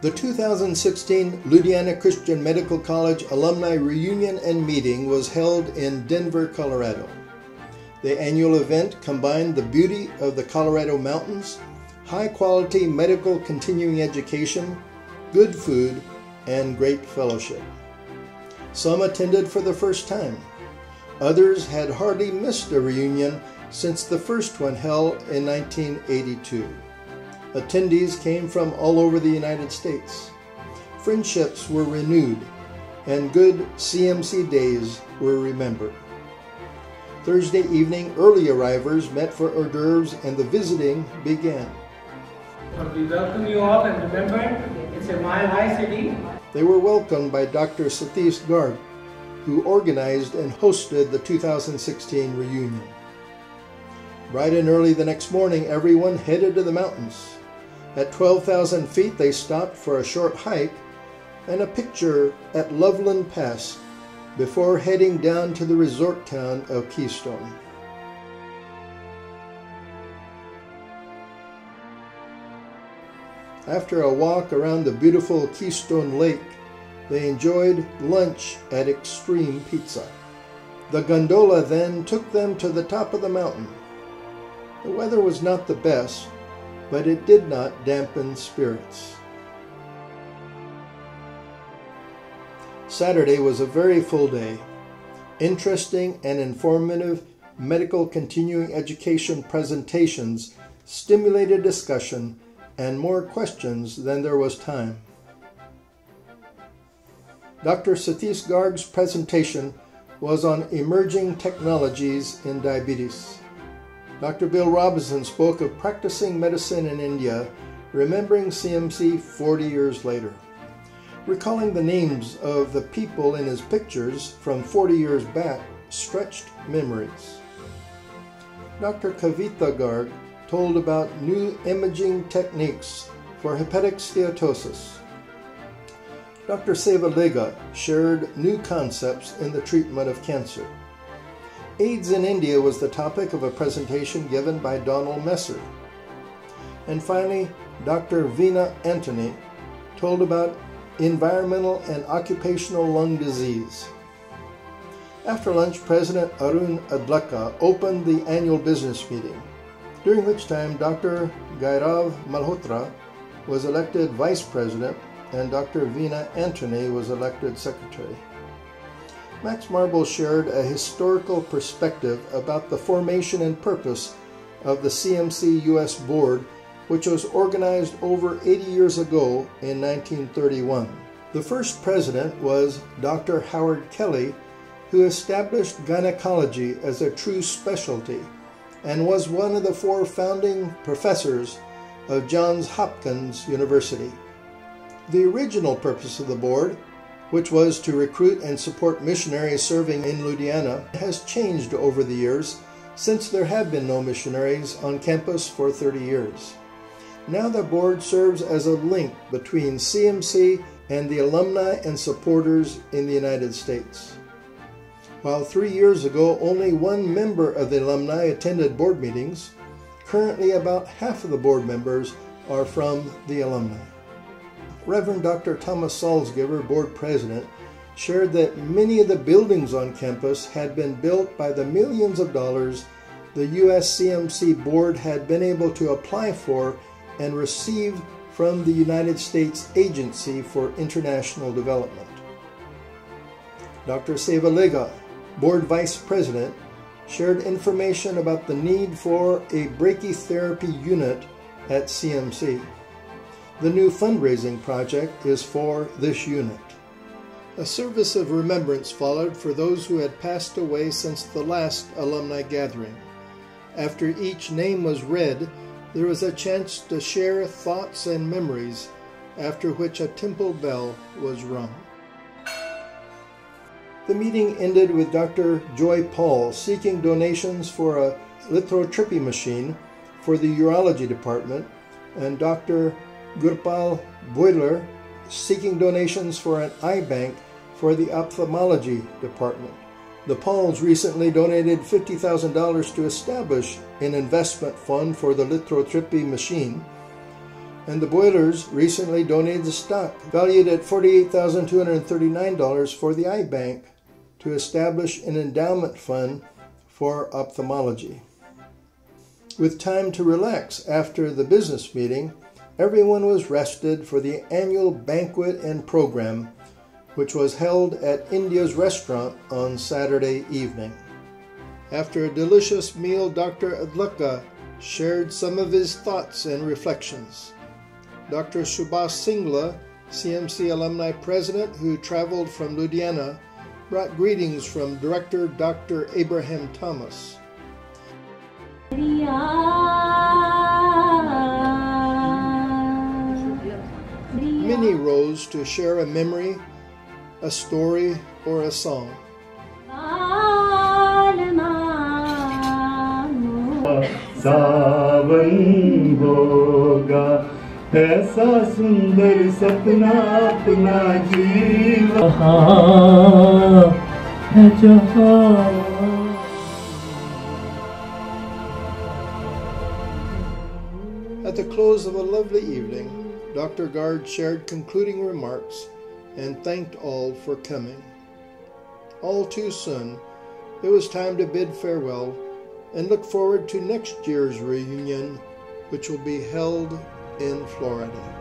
The 2016 Ludhiana Christian Medical College Alumni Reunion and Meeting was held in Denver, Colorado. The annual event combined the beauty of the Colorado mountains, high-quality medical continuing education, good food, and great fellowship. Some attended for the first time. Others had hardly missed a reunion since the first one held in 1982. Attendees came from all over the United States. Friendships were renewed, and good CMC days were remembered. Thursday evening, early arrivers met for hors d'oeuvres and the visiting began. We welcome you all, and remember, it's a mile-high city. They were welcomed by Dr. Satish Garg, who organized and hosted the 2016 reunion. Bright and early the next morning, everyone headed to the mountains. At 12,000 feet, they stopped for a short hike and a picture at Loveland Pass before heading down to the resort town of Keystone. After a walk around the beautiful Keystone Lake, they enjoyed lunch at Extreme Pizza. The gondola then took them to the top of the mountain. The weather was not the best, but it did not dampen spirits. Saturday was a very full day. Interesting and informative medical continuing education presentations stimulated discussion and more questions than there was time. Dr. Satish Garg's presentation was on emerging technologies in diabetes. Dr. Bill Robinson spoke of practicing medicine in India, remembering CMC 40 years later. Recalling the names of the people in his pictures from 40 years back stretched memories. Dr. Kavita Garg told about new imaging techniques for hepatic steatosis. Dr. Sevalega shared new concepts in the treatment of cancer. AIDS in India was the topic of a presentation given by Donald Messer. And finally, Dr. Veena Antony told about environmental and occupational lung disease. After lunch, President Arun Adlaka opened the annual business meeting, during which time Dr. Gairav Malhotra was elected Vice President and Dr. Veena Antony was elected Secretary. Max Marble shared a historical perspective about the formation and purpose of the CMC U.S. Board, which was organized over 80 years ago in 1931. The first president was Dr. Howard Kelly, who established gynecology as a true specialty and was one of the 4 founding professors of Johns Hopkins University. The original purpose of the board, which was to recruit and support missionaries serving in Ludhiana, has changed over the years since there have been no missionaries on campus for 30 years. Now the board serves as a link between CMC and the alumni and supporters in the United States. While 3 years ago only 1 member of the alumni attended board meetings, currently about half of the board members are from the alumni. Reverend Dr. Thomas Salzgiver, board president, shared that many of the buildings on campus had been built by the millions of dollars the U.S. CMC board had been able to apply for and receive from the United States Agency for International Development. Dr. Sevalega, board vice president, shared information about the need for a brachytherapy unit at CMC. The new fundraising project is for this unit. A service of remembrance followed for those who had passed away since the last alumni gathering. After each name was read, there was a chance to share thoughts and memories, after which a temple bell was rung. The meeting ended with Dr. Joy Paul seeking donations for a lithotripsy machine for the urology department, and Dr. Gurpal Boiler seeking donations for an eye bank for the ophthalmology department. The Pauls recently donated $50,000 to establish an investment fund for the lithotripsy machine, and the Boilers recently donated the stock, valued at $48,239 for the eye bank, to establish an endowment fund for ophthalmology. With time to relax after the business meeting, everyone was rested for the annual banquet and program, which was held at India's restaurant on Saturday evening. After a delicious meal, Dr. Adlaka shared some of his thoughts and reflections. Dr. Subhash Singla, CMC Alumni President who traveled from Ludhiana, brought greetings from Director Dr. Abraham Thomas. Many rose to share a memory, a story, or a song. ऐसा सुंदर सपना अपना जीवन है जहां। At the close of a lovely evening, Dr. Gard shared concluding remarks and thanked all for coming. All too soon, it was time to bid farewell and look forward to next year's reunion, which will be held in Florida.